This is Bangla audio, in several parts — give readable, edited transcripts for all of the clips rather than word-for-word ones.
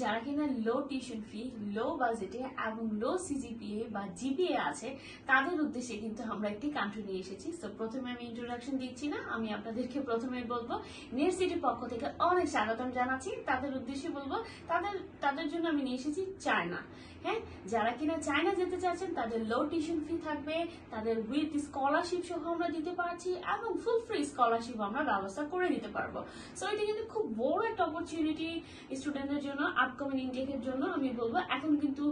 যারা কিনা লো টিউশন ফি, লো বাজেটে এবং লো সিজিপিএ বা জিপিএ আছে তাদের উদ্দেশ্যে কিন্তু আমরা একটি কান্ট্রি নিয়ে এসেছি। তো প্রথমে আমি ইন্ট্রোডাকশন দিচ্ছি না, আমি আপনাদেরকে প্রথমে বলবো নেট সিটির পক্ষ থেকে অনেক স্বাগতম জানাচ্ছি। তাদের উদ্দেশ্যে বলবো তাদের জন্য আমি নিয়ে এসেছি চায়না। হ্যাঁ, যারা কিনা চায়না যেতে চাচ্ছেন তাদের লো টিউশন ফি থাকবে, তাদের উইথ স্কলারশিপ সহ আমরা দিতে পারছি এবং ফুল ফ্রি স্কলারশিপ আমরা ব্যবস্থা করে দিতে পারবো। সো এটা কিন্তু খুব বড় একটা অপরচুনিটি স্টুডেন্টদের জন্য। আপকামিং ইনটেকের জন্য আমি বলবো এখন কিন্তু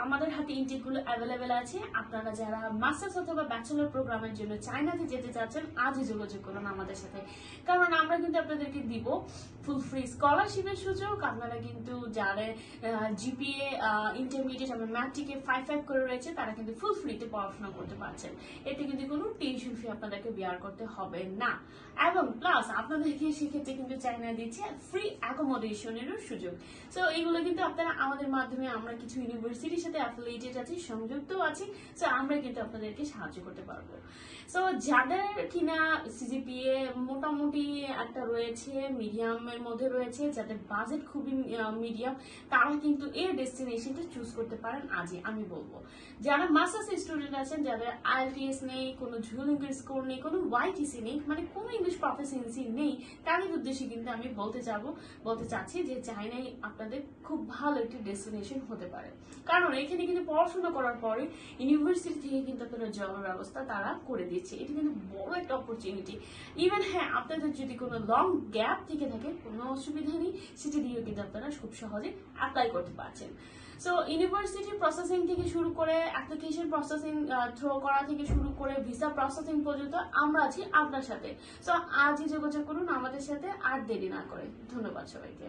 আমাদের হাতে ইনটেক গুলো অ্যাভেলেবেল আছে। আপনারা যারা মাস্টার্স অথবা ব্যাচেলর প্রোগ্রামের জন্য চায়নাতে যেতে চাচ্ছেন আজই যোগাযোগ করুন আমাদের সাথে, কারণ আমরা কিন্তু আপনাদেরকে দিব ফুল ফ্রি স্কলারশিপের সুযোগ। আপনারা কিন্তু যারা জিপিএ ইন্টারমিডিয়েট এবং ম্যাট্রিকে 5 করে রয়েছে তারা কিন্তু ফুল ফ্রিতে পড়াশোনা করতে পারছেন। এতে কিন্তু কোনো টিউশন ফি আপনাদেরকে বেয়ার করতে হবে না, এবং প্লাস আপনাদেরকে সেক্ষেত্রে কিন্তু চায়না দিচ্ছে ফ্রি অ্যাকোমোডেশনেরও সুযোগ। সো এইগুলো কিন্তু আপনারা আমাদের মাধ্যমে, আমরা কিছু ইউনিভার্সিটির সাথে অ্যাফিলিয়েটেড আছি, সংযুক্ত আছি। সো আমরা কিন্তু আপনাদেরকে সাহায্য করতে পারবো। সো যাদের কিনা সিজিপিএ মোটামুটি একটা রয়েছে, মিডিয়ামের মধ্যে রয়েছে, যাদের বাজেট খুবই মিডিয়াম, তারা কিন্তু এই ডেস্টিনেশনটা চুজ করতে পারেন আজই। আমি বলবো যারা মাস্টার্স স্টুডেন্ট আছেন, যাদের আইএলটিএস নেই, কোনো জুলিঙ্গের স্কোর নেই, কোনো ওয়াইটিসি নেই, মানে কোনো ইংলিশ প্রফিসিয়েন্সি নেই, তাদের উদ্দেশ্যে কিন্তু আমি বলতে চাচ্ছি যে চায়নাই আপনাদের খুব ভালো একটি ডেস্টিনেশন হতে পারে। কারণ এখানে কিন্তু পড়াশোনা করার পরে ইউনিভার্সিটি থেকে কিন্তু আপনারা জবের ব্যবস্থা তারা করে দিচ্ছে। এটা কিন্তু বড় একটা অপরচুনিটি। ইভেন হ্যাঁ, আপনাদের যদি কোনো লং গ্যাপ থেকে থাকে কোনো অসুবিধা নেই, সেটা দিয়েও কিন্তু আপনারা খুব সহজে অ্যাপ্লাই করতে পারছেন। সো ইউনিভার্সিটি প্রসেসিং থেকে শুরু করে অ্যাপ্লিকেশন প্রসেসিং থ্রো করা থেকে শুরু করে ভিসা প্রসেসিং পর্যন্ত আমরা আছি আপনার সাথে। সো আজই যোগাযোগ করুন আমাদের সাথে, আর দেরি না করে। ধন্যবাদ সবাইকে।